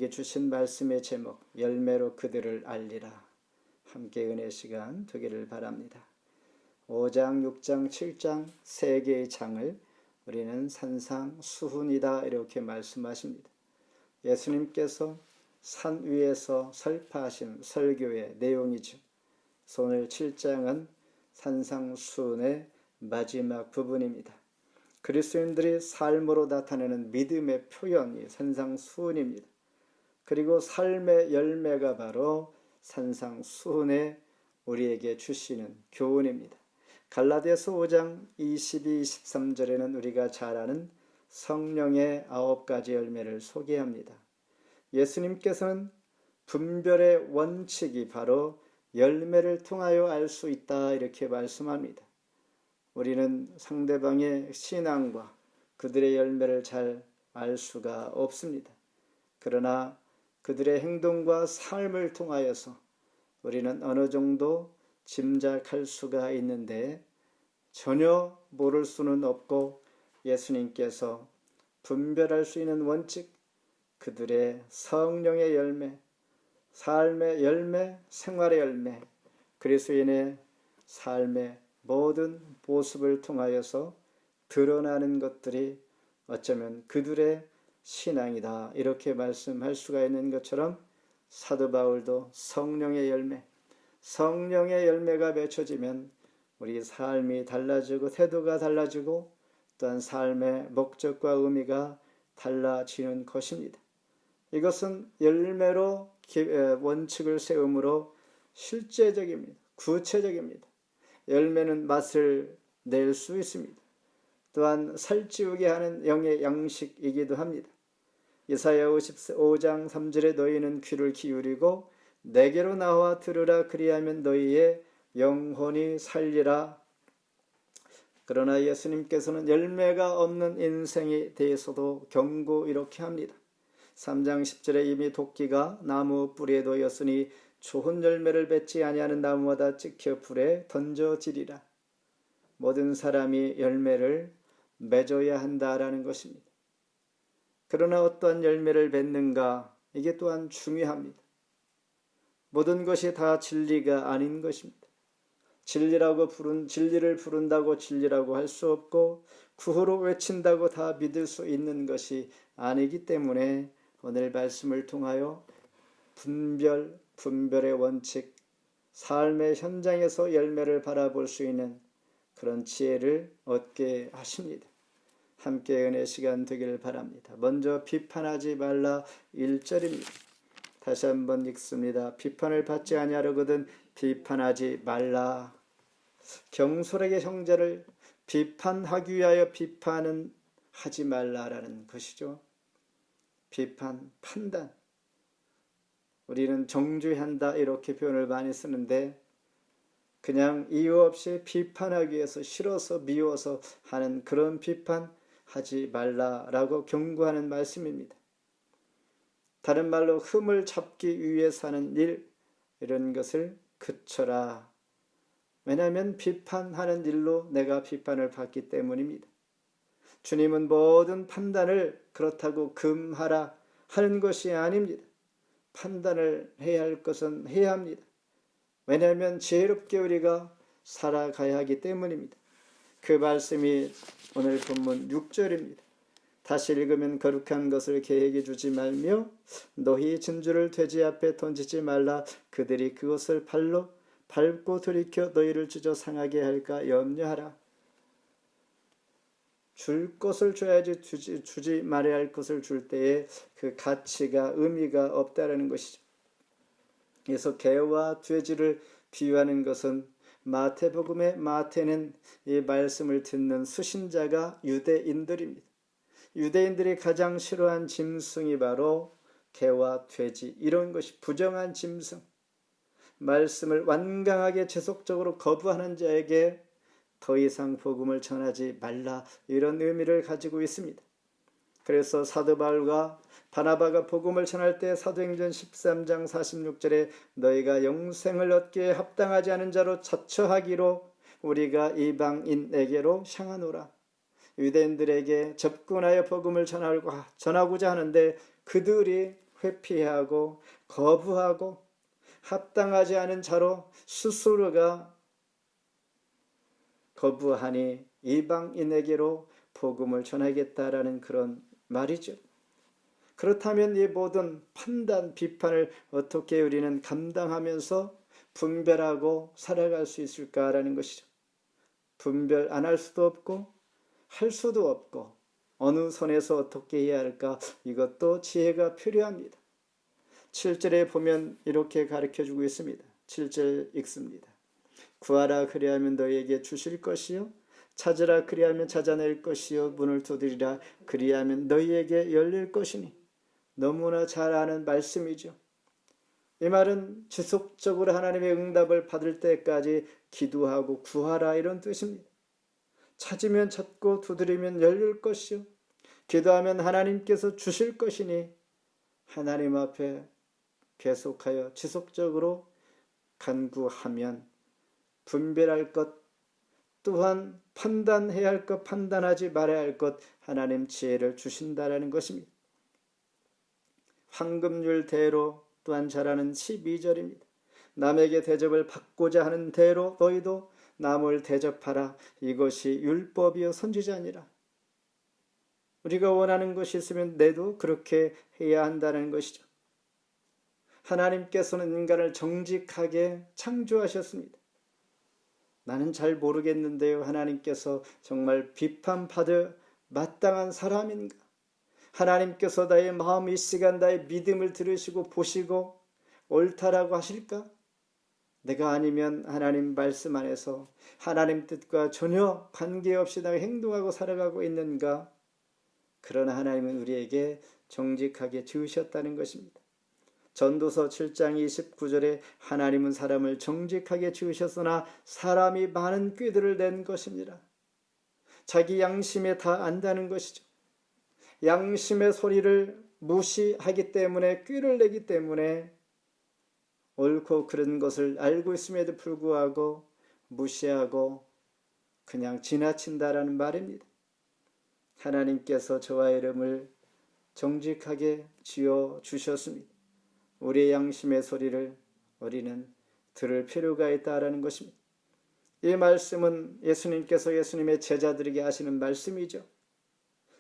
우리에게 주신 말씀의 제목, 열매로 그들을 알리라. 함께 은혜 시간 되기를 바랍니다. 5장, 6장, 7장 세 개의 장을 우리는 산상수훈이다 이렇게 말씀하십니다. 예수님께서 산 위에서 설파하신 설교의 내용이죠. 오늘 7장은 산상수훈의 마지막 부분입니다. 그리스도인들이 삶으로 나타내는 믿음의 표현이 산상수훈입니다. 그리고 삶의 열매가 바로 산상수훈에 우리에게 주시는 교훈입니다. 갈라디아서 5장 22, 23절에는 우리가 잘 아는 성령의 9가지 열매를 소개합니다. 예수님께서는 분별의 원칙이 바로 열매를 통하여 알 수 있다 이렇게 말씀합니다. 우리는 상대방의 신앙과 그들의 열매를 잘 알 수가 없습니다. 그러나 그들의 행동과 삶을 통하여서 우리는 어느 정도 짐작할 수가 있는데 전혀 모를 수는 없고 예수님께서 분별할 수 있는 원칙, 그들의 성령의 열매, 삶의 열매, 생활의 열매, 그리스도인의 삶의 모든 모습을 통하여서 드러나는 것들이 어쩌면 그들의 신앙이다 이렇게 말씀할 수가 있는 것처럼 사도 바울도 성령의 열매가 맺혀지면 우리 삶이 달라지고 태도가 달라지고 또한 삶의 목적과 의미가 달라지는 것입니다. 이것은 열매로 원칙을 세움으로 실제적입니다. 구체적입니다. 열매는 맛을 낼 수 있습니다. 또한 살찌우게 하는 영의 양식이기도 합니다. 이사야 55장 3절에 너희는 귀를 기울이고 내게로 나와 들으라 그리하면 너희의 영혼이 살리라. 그러나 예수님께서는 열매가 없는 인생에 대해서도 경고 이렇게 합니다. 3장 10절에 이미 도끼가 나무 뿌리에 놓였으니 좋은 열매를 맺지 아니하는 나무마다 찍혀 불에 던져지리라. 모든 사람이 열매를 맺어야 한다라는 것입니다. 그러나 어떠한 열매를 맺는가 이게 또한 중요합니다. 모든 것이 다 진리가 아닌 것입니다. 진리를 부른다고 진리라고 할 수 없고 구호로 외친다고 다 믿을 수 있는 것이 아니기 때문에 오늘 말씀을 통하여 분별의 원칙, 삶의 현장에서 열매를 바라볼 수 있는 그런 지혜를 얻게 하십니다. 함께 은혜 시간 되기를 바랍니다. 먼저 비판하지 말라 1절입니다. 다시 한번 읽습니다. 비판을 받지 아니하려거든 비판하지 말라. 경솔에게 형제를 비판하기 위하여 비판은 하지 말라라는 것이죠. 비판, 판단. 우리는 정죄한다 이렇게 표현을 많이 쓰는데 그냥 이유 없이 비판하기 위해서 싫어서 미워서 하는 그런 비판 하지 말라라고 경고하는 말씀입니다. 다른 말로 흠을 잡기 위해서 하는 일 이런 것을 그쳐라. 왜냐하면 비판하는 일로 내가 비판을 받기 때문입니다. 주님은 모든 판단을 그렇다고 금하라 하는 것이 아닙니다. 판단을 해야 할 것은 해야 합니다. 왜냐하면 지혜롭게 우리가 살아가야 하기 때문입니다. 그 말씀이 오늘 본문 6절입니다. 다시 읽으면 거룩한 것을 계획해 주지 말며 너희 진주를 돼지 앞에 던지지 말라. 그들이 그것을 발로 밟고 돌이켜 너희를 찢어 상하게 할까 염려하라. 줄 것을 줘야지 주지 말아야 할 것을 줄 때에 그 가치가 의미가 없다라는 것이죠. 그래서 개와 돼지를 비유하는 것은 마태복음의 마태는 이 말씀을 듣는 수신자가 유대인들입니다. 유대인들이 가장 싫어한 짐승이 바로 개와 돼지 이런 것이 부정한 짐승. 말씀을 완강하게 지속적으로 거부하는 자에게 더 이상 복음을 전하지 말라 이런 의미를 가지고 있습니다. 그래서 사도 바울과 바나바가 복음을 전할 때 사도행전 13장 46절에 너희가 영생을 얻기에 합당하지 않은 자로 자처하기로 우리가 이방인에게로 향하노라. 유대인들에게 접근하여 복음을 전하고자 하는데 그들이 회피하고 거부하고 합당하지 않은 자로 스스로가 거부하니 이방인에게로 복음을 전하겠다라는 그런 말이죠. 그렇다면 이 모든 판단, 비판을 어떻게 우리는 감당하면서 분별하고 살아갈 수 있을까라는 것이죠. 분별 안 할 수도 없고 할 수도 없고 어느 선에서 어떻게 해야 할까, 이것도 지혜가 필요합니다. 7절에 보면 이렇게 가르쳐주고 있습니다. 7절 읽습니다. 구하라 그리하면 너희에게 주실 것이요 찾으라 그리하면 찾아낼 것이요 문을 두드리라 그리하면 너희에게 열릴 것이니. 너무나 잘 아는 말씀이죠. 이 말은 지속적으로 하나님의 응답을 받을 때까지 기도하고 구하라, 이런 뜻입니다. 찾으면 찾고 두드리면 열릴 것이요 기도하면 하나님께서 주실 것이니, 하나님 앞에 계속하여 지속적으로 간구하면 분별할 것, 또한 판단해야 할 것, 판단하지 말아야 할 것, 하나님 지혜를 주신다라는 것입니다. 황금률 대로 또한 잘하는 12절입니다. 남에게 대접을 받고자 하는 대로 너희도 남을 대접하라. 이것이 율법이요 선지자니라. 우리가 원하는 것이 있으면 내도 그렇게 해야 한다는 것이죠. 하나님께서는 인간을 정직하게 창조하셨습니다. 나는 잘 모르겠는데요, 하나님께서 정말 비판받을 마땅한 사람인가? 하나님께서 나의 마음, 이 시간 나의 믿음을 들으시고 보시고 옳다라고 하실까? 내가 아니면 하나님 말씀 안에서 하나님 뜻과 전혀 관계없이 내가 행동하고 살아가고 있는가? 그러나 하나님은 우리에게 정직하게 지으셨다는 것입니다. 전도서 7장 29절에 하나님은 사람을 정직하게 지으셨으나 사람이 많은 꾀들을 낸 것입니다. 자기 양심에 다 안다는 것이죠. 양심의 소리를 무시하기 때문에, 꾀를 내기 때문에 옳고 그른 것을 알고 있음에도 불구하고 무시하고 그냥 지나친다라는 말입니다. 하나님께서 저와 이름을 정직하게 지어 주셨습니다. 우리의 양심의 소리를 우리는 들을 필요가 있다라는 것입니다. 이 말씀은 예수님께서 예수님의 제자들에게 하시는 말씀이죠.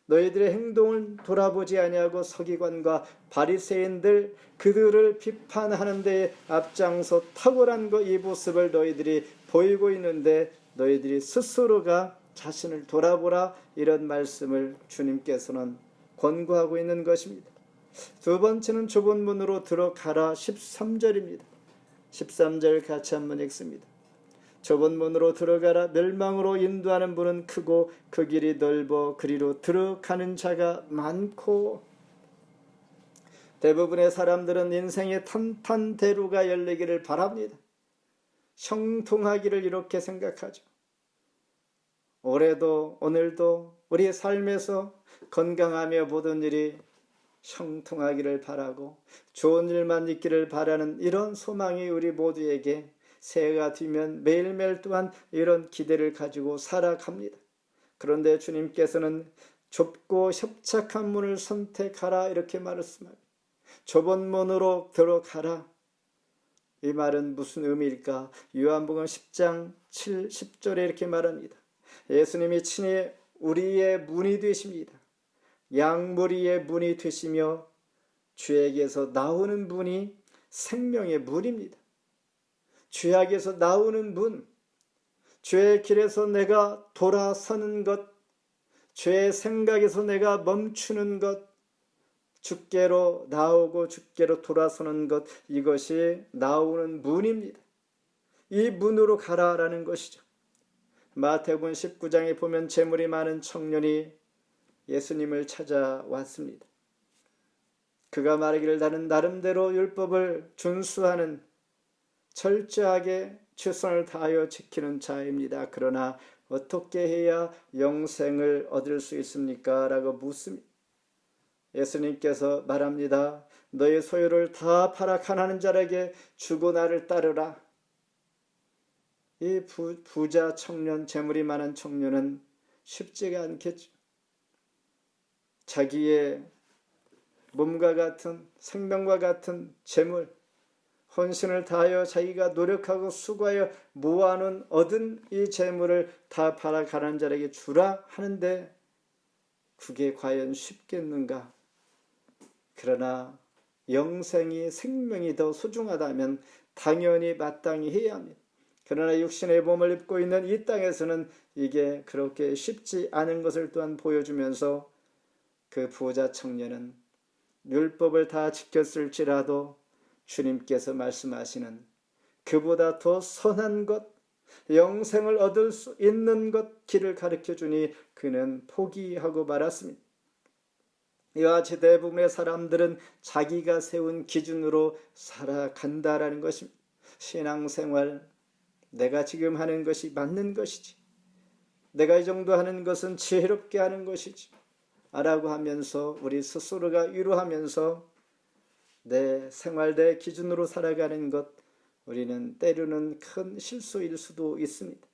너희들의 행동을 돌아보지 아니하고 서기관과 바리새인들, 그들을 비판하는 데 앞장서 탁월한 이 모습을 너희들이 보이고 있는데 너희들이 스스로가 자신을 돌아보라, 이런 말씀을 주님께서는 권고하고 있는 것입니다. 두 번째는 좁은 문으로 들어가라, 13절입니다. 13절 같이 한번 읽습니다. 좁은 문으로 들어가라. 멸망으로 인도하는 문은 크고 그 길이 넓어 그리로 들어가는 자가 많고. 대부분의 사람들은 인생의 탄탄대로가 열리기를 바랍니다. 형통하기를 이렇게 생각하죠. 올해도 오늘도 우리의 삶에서 건강하며 모든 일이 형통하기를 바라고 좋은 일만 있기를 바라는 이런 소망이 우리 모두에게 새해가 되면 매일매일 또한 이런 기대를 가지고 살아갑니다. 그런데 주님께서는 좁고 협착한 문을 선택하라, 이렇게 말씀합니다. 좁은 문으로 들어가라. 이 말은 무슨 의미일까? 요한복음 10장 10절에 이렇게 말합니다. 예수님이 친히 우리의 문이 되십니다. 양무리의 문이 되시며 주에게서 나오는 문이 생명의 문입니다. 죄악에서 나오는 문, 죄의 길에서 내가 돌아서는 것, 죄의 생각에서 내가 멈추는 것, 주께로 나오고 주께로 돌아서는 것, 이것이 나오는 문입니다. 이 문으로 가라라는 것이죠. 마태복음 19장에 보면 재물이 많은 청년이 예수님을 찾아왔습니다. 그가 말하기를 나는 나름대로 율법을 준수하는 철저하게 최선을 다하여 지키는 자입니다. 그러나 어떻게 해야 영생을 얻을 수 있습니까? 라고 묻습니다. 예수님께서 말합니다. 너의 소유를 다 팔아 가난한 자에게 주고 나를 따르라. 이 부자 청년, 재물이 많은 청년은 쉽지가 않겠죠. 자기의 몸과 같은 생명과 같은 재물, 헌신을 다하여 자기가 노력하고 수고하여 모아놓은 얻은 이 재물을 다 팔아 가난한 자에게 주라 하는데 그게 과연 쉽겠는가? 그러나 영생이 생명이 더 소중하다면 당연히 마땅히 해야 합니다. 그러나 육신의 몸을 입고 있는 이 땅에서는 이게 그렇게 쉽지 않은 것을 또한 보여주면서 그 부자 청년은 율법을 다 지켰을지라도 주님께서 말씀하시는 그보다 더 선한 것, 영생을 얻을 수 있는 것 길을 가르쳐 주니 그는 포기하고 말았습니다. 이와 같이 대부분의 사람들은 자기가 세운 기준으로 살아간다라는 것입니다. 신앙생활, 내가 지금 하는 것이 맞는 것이지, 내가 이 정도 하는 것은 지혜롭게 하는 것이지 라고 하면서 우리 스스로가 위로하면서 내 생활, 내 기준으로 살아가는 것, 우리는 때로는 큰 실수일 수도 있습니다.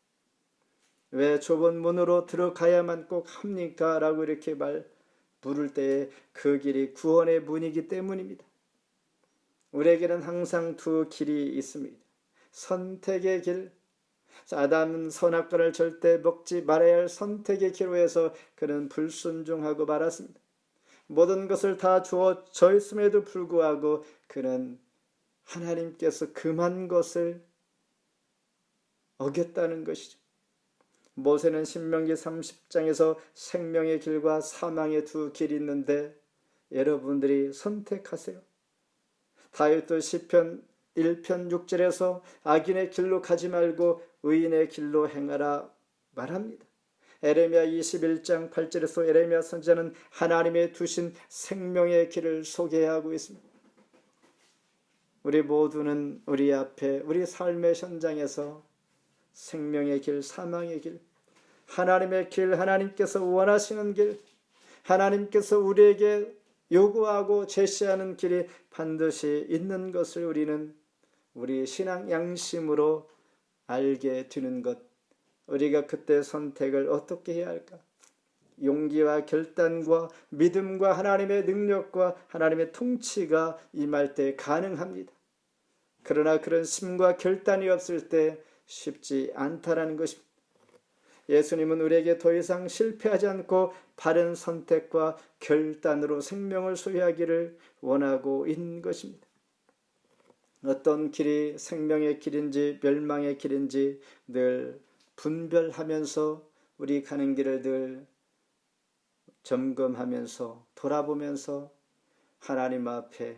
왜 좁은 문으로 들어가야만 꼭 합니까? 라고 이렇게 물을 때에 그 길이 구원의 문이기 때문입니다. 우리에게는 항상 두 길이 있습니다. 선택의 길, 아담은 선악과를 절대 먹지 말아야 할 선택의 기로 해서 그는 불순종하고 말았습니다. 모든 것을 다 주어져 있음에도 불구하고 그는 하나님께서 금한 것을 어겼다는 것이죠. 모세는 신명기 30장에서 생명의 길과 사망의 두 길이 있는데 여러분들이 선택하세요. 다윗도 시편 1편 6절에서 악인의 길로 가지 말고 의인의 길로 행하라 말합니다. 에레미야 21장 8절에서 에레미야 선지자는 하나님의 두신 생명의 길을 소개하고 있습니다. 우리 모두는 우리 앞에 우리 삶의 현장에서 생명의 길, 사망의 길, 하나님의 길, 하나님께서 원하시는 길, 하나님께서 우리에게 요구하고 제시하는 길이 반드시 있는 것을 우리는 우리 신앙 양심으로 알게 되는 것, 우리가 그때 선택을 어떻게 해야 할까? 용기와 결단과 믿음과 하나님의 능력과 하나님의 통치가 임할 때 가능합니다. 그러나 그런 심과 결단이 없을 때 쉽지 않다라는 것입니다. 예수님은 우리에게 더 이상 실패하지 않고 바른 선택과 결단으로 생명을 소유하기를 원하고 있는 것입니다. 어떤 길이 생명의 길인지 멸망의 길인지 늘 분별하면서 우리 가는 길을 늘 점검하면서 돌아보면서 하나님 앞에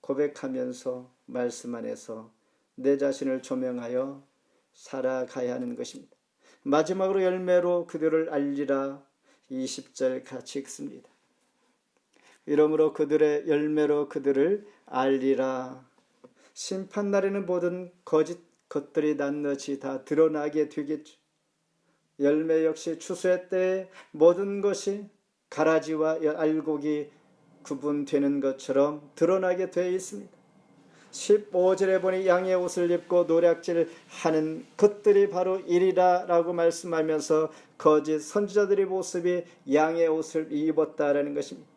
고백하면서 말씀 안에서 내 자신을 조명하여 살아가야 하는 것입니다. 마지막으로 열매로 그들을 알리라 20절 같이 읽습니다. 이러므로 그들의 열매로 그들을 알리라. 심판날에는 모든 거짓 것들이 낱낱이 다 드러나게 되겠죠. 열매 역시 추수의 때에 모든 것이 가라지와 알곡이 구분되는 것처럼 드러나게 되어 있습니다. 15절에 보니 양의 옷을 입고 노략질 하는 것들이 바로 이리라 라고 말씀하면서 거짓 선지자들의 모습이 양의 옷을 입었다라는 것입니다.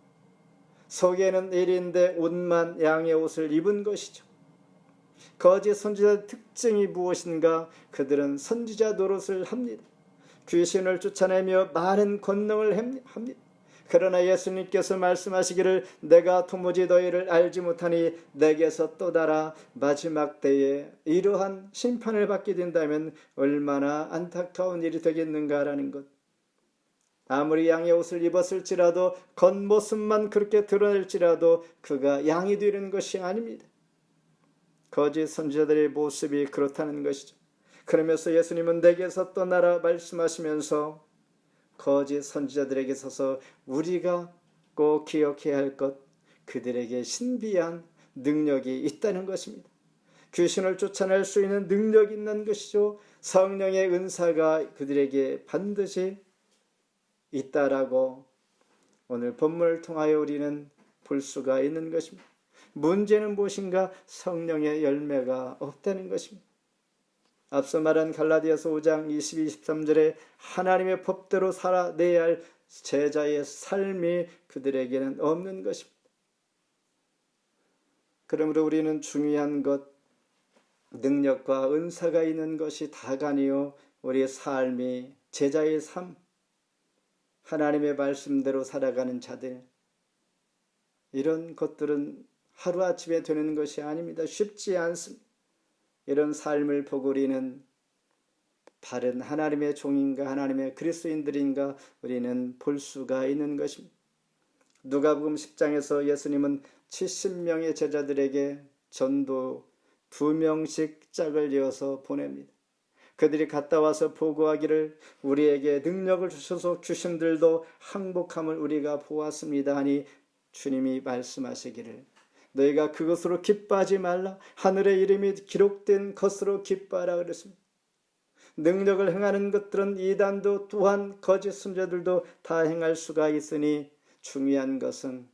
속에는 일인데 옷만 양의 옷을 입은 것이죠. 거짓 선지자의 특징이 무엇인가? 그들은 선지자 노릇을 합니다. 귀신을 쫓아내며 많은 권능을 합니다. 그러나 예수님께서 말씀하시기를 내가 도무지 너희를 알지 못하니 내게서 떠나라. 마지막 때에 이러한 심판을 받게 된다면 얼마나 안타까운 일이 되겠는가라는 것. 아무리 양의 옷을 입었을지라도 겉모습만 그렇게 드러낼지라도 그가 양이 되는 것이 아닙니다. 거짓 선지자들의 모습이 그렇다는 것이죠. 그러면서 예수님은 내게서 떠나라 말씀하시면서 거짓 선지자들에게 서서 우리가 꼭 기억해야 할 것, 그들에게 신비한 능력이 있다는 것입니다. 귀신을 쫓아낼 수 있는 능력이 있는 것이죠. 성령의 은사가 그들에게 반드시 있다라고 오늘 본문을 통하여 우리는 볼 수가 있는 것입니다. 문제는 무엇인가? 성령의 열매가 없다는 것입니다. 앞서 말한 갈라디아서 5장 22, 23절에 하나님의 법대로 살아내야 할 제자의 삶이 그들에게는 없는 것입니다. 그러므로 우리는 중요한 것, 능력과 은사가 있는 것이 다간이요 우리의 삶이 제자의 삶, 하나님의 말씀대로 살아가는 자들, 이런 것들은 하루아침에 되는 것이 아닙니다. 쉽지 않습니다. 이런 삶을 보고 우리는 바른 하나님의 종인가 하나님의 그리스도인들인가 우리는 볼 수가 있는 것입니다. 누가복음 10장에서 예수님은 70명의 제자들에게 전도 2명씩 짝을 이어서 보냅니다. 그들이 갔다 와서 보고하기를 우리에게 능력을 주셔서 주신들도 항복함을 우리가 보았습니다 하니 주님이 말씀하시기를 너희가 그것으로 기뻐하지 말라. 하늘의 이름이 기록된 것으로 기뻐하라 그랬습니다. 능력을 행하는 것들은 이단도 또한 거짓 선지자들도 다 행할 수가 있으니 중요한 것은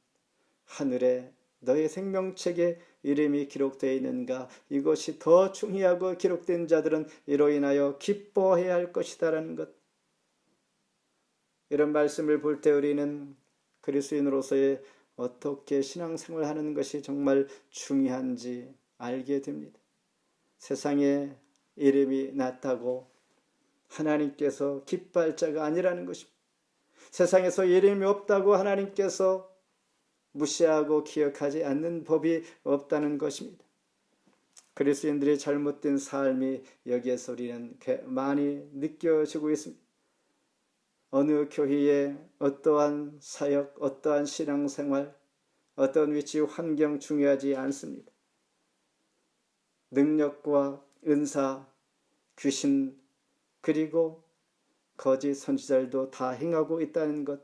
하늘에 너의 생명책에 이름이 기록되어 있는가, 이것이 더 중요하고 기록된 자들은 이로 인하여 기뻐해야 할 것이다라는 것. 이런 말씀을 볼 때 우리는 그리스도인으로서의 어떻게 신앙생활을 하는 것이 정말 중요한지 알게 됩니다. 세상에 이름이 났다고 하나님께서 기뻐할 자가 아니라는 것입니다. 세상에서 이름이 없다고 하나님께서 무시하고 기억하지 않는 법이 없다는 것입니다. 그리스도인들의 잘못된 삶이 여기에서 우리는 많이 느껴지고 있습니다. 어느 교회에 어떠한 사역, 어떠한 신앙생활, 어떤 위치, 환경 중요하지 않습니다. 능력과 은사, 귀신, 그리고 거짓 선지자들도 다 행하고 있다는 것,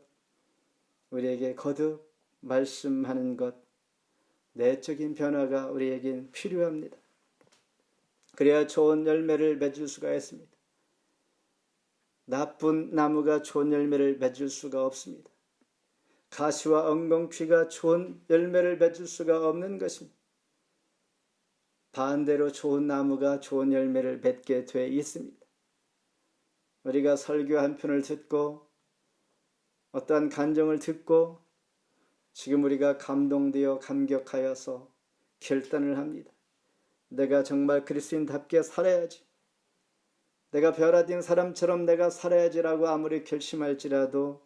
우리에게 거듭 말씀하는 것, 내적인 변화가 우리에겐 필요합니다. 그래야 좋은 열매를 맺을 수가 있습니다. 나쁜 나무가 좋은 열매를 맺을 수가 없습니다. 가시와 엉겅퀴가 좋은 열매를 맺을 수가 없는 것입니다. 반대로 좋은 나무가 좋은 열매를 맺게 돼 있습니다. 우리가 설교 한 편을 듣고 어떠한 간증을 듣고 지금 우리가 감동되어 감격하여서 결단을 합니다. 내가 정말 그리스도인답게 살아야지. 내가 변화된 사람처럼 내가 살아야지라고 아무리 결심할지라도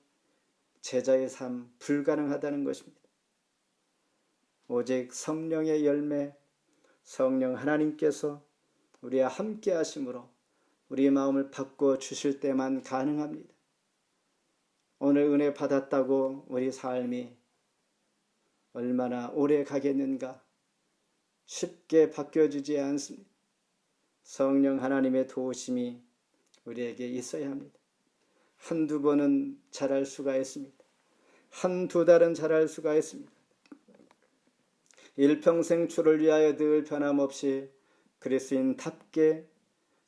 제자의 삶 불가능하다는 것입니다. 오직 성령의 열매, 성령 하나님께서 우리와 함께 하심으로 우리의 마음을 바꿔 주실 때만 가능합니다. 오늘 은혜 받았다고 우리 삶이 얼마나 오래 가겠는가? 쉽게 바뀌어지지 않습니다. 성령 하나님의 도우심이 우리에게 있어야 합니다. 한두 번은 잘할 수가 있습니다. 한두 달은 잘할 수가 있습니다. 일평생 주를 위하여 늘 변함없이 그리스도인답게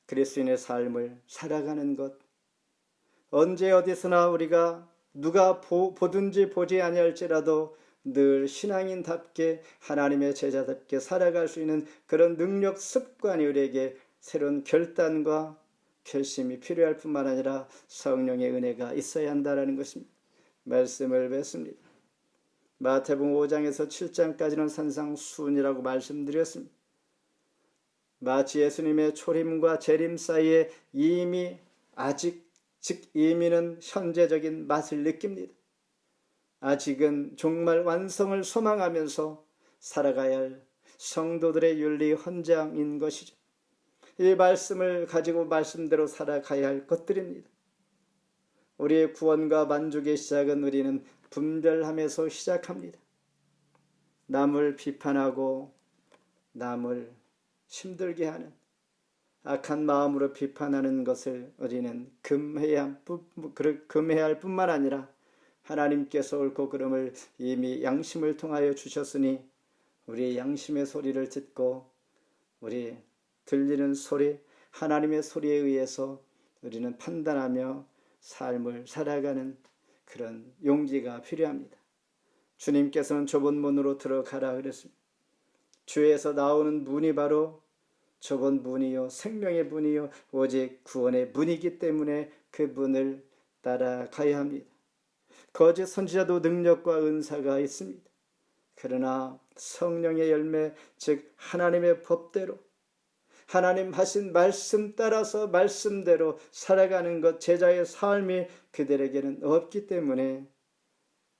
그리스도인의 삶을 살아가는 것, 언제 어디서나 우리가 누가 보든지 보지 아니할지라도 늘 신앙인답게 하나님의 제자답게 살아갈 수 있는 그런 능력, 습관이 우리에게 새로운 결단과 결심이 필요할 뿐만 아니라 성령의 은혜가 있어야 한다는 것입니다. 말씀을 뵙습니다. 마태복음 5장에서 7장까지는 산상수훈이라고 말씀드렸습니다. 마치 예수님의 초림과 재림 사이에 이미 즉 이미는 현재적인 맛을 느낍니다. 아직은 정말 완성을 소망하면서 살아가야 할 성도들의 윤리 헌장인 것이죠. 이 말씀을 가지고 말씀대로 살아가야 할 것들입니다. 우리의 구원과 만족의 시작은 우리는 분별함에서 시작합니다. 남을 비판하고 남을 힘들게 하는 악한 마음으로 비판하는 것을 우리는 금해야 할 뿐만 아니라 하나님께서 옳고 그름을 이미 양심을 통하여 주셨으니 우리의 양심의 소리를 듣고 우리 들리는 소리, 하나님의 소리에 의해서 우리는 판단하며 삶을 살아가는 그런 용기가 필요합니다. 주님께서는 좁은 문으로 들어가라 그랬습니다. 주에서 나오는 문이 바로 좁은 문이요 생명의 문이요 오직 구원의 문이기 때문에 그 문을 따라가야 합니다. 거짓 선지자도 능력과 은사가 있습니다. 그러나 성령의 열매, 즉 하나님의 법대로 하나님 하신 말씀 따라서 말씀대로 살아가는 것, 제자의 삶이 그들에게는 없기 때문에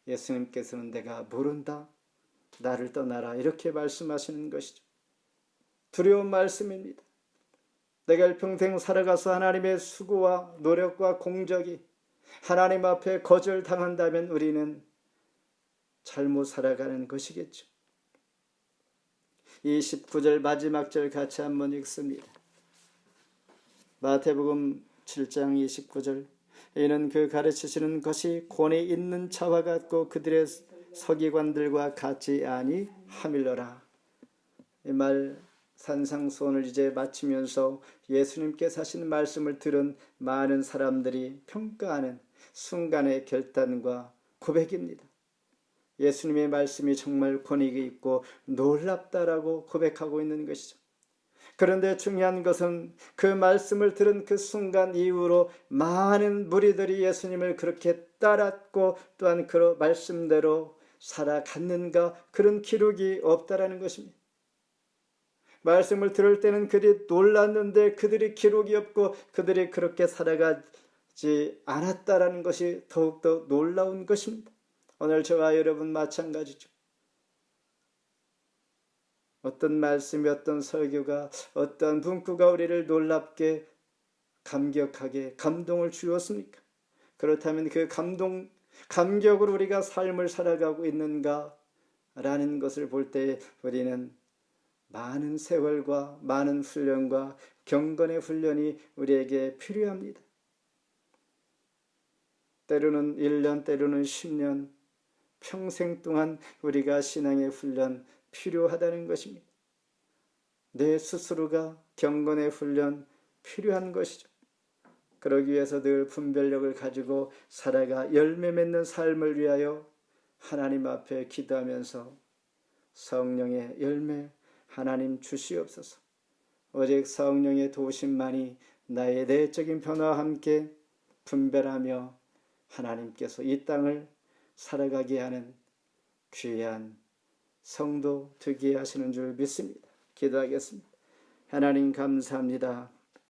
예수님께서는 내가 모른다, 나를 떠나라 이렇게 말씀하시는 것이죠. 두려운 말씀입니다. 내가 일평생 살아가서 하나님의 수고와 노력과 공적이 하나님 앞에 거절당한다면 우리는 잘못 살아가는 것이겠죠. 29절 마지막 절 같이 한번 읽습니다. 마태복음 7장 29절. 이는 그 가르치시는 것이 권위 있는 자와 같고 그들의 서기관들과 같지 아니함일러라. 이 말 산상수훈을 이제 마치면서 예수님께서 하신 말씀을 들은 많은 사람들이 평가하는 순간의 결단과 고백입니다. 예수님의 말씀이 정말 권위가 있고 놀랍다라고 고백하고 있는 것이죠. 그런데 중요한 것은 그 말씀을 들은 그 순간 이후로 많은 무리들이 예수님을 그렇게 따랐고 또한 그 말씀대로 살아갔는가, 그런 기록이 없다라는 것입니다. 말씀을 들을 때는 그들이 놀랐는데 그들이 기록이 없고 그들이 그렇게 살아가지 않았다라는 것이 더욱더 놀라운 것입니다. 오늘 저와 여러분 마찬가지죠. 어떤 말씀이, 어떤 설교가, 어떤 문구가 우리를 놀랍게, 감격하게, 감동을 주었습니까? 그렇다면 그 감격으로 우리가 삶을 살아가고 있는가? 라는 것을 볼 때 우리는 많은 세월과 많은 훈련과 경건의 훈련이 우리에게 필요합니다. 때로는 1년, 때로는 10년, 평생 동안 우리가 신앙의 훈련 필요하다는 것입니다. 내 스스로가 경건의 훈련 필요한 것이죠. 그러기 위해서 늘 분별력을 가지고 살아가 열매 맺는 삶을 위하여 하나님 앞에 기도하면서 성령의 열매 하나님 주시옵소서. 오직 성령의 도우심만이 나의 내적인 변화와 함께 분별하며 하나님께서 이 땅을 살아가게 하는 귀한 성도 되게 하시는 줄 믿습니다. 기도하겠습니다. 하나님 감사합니다.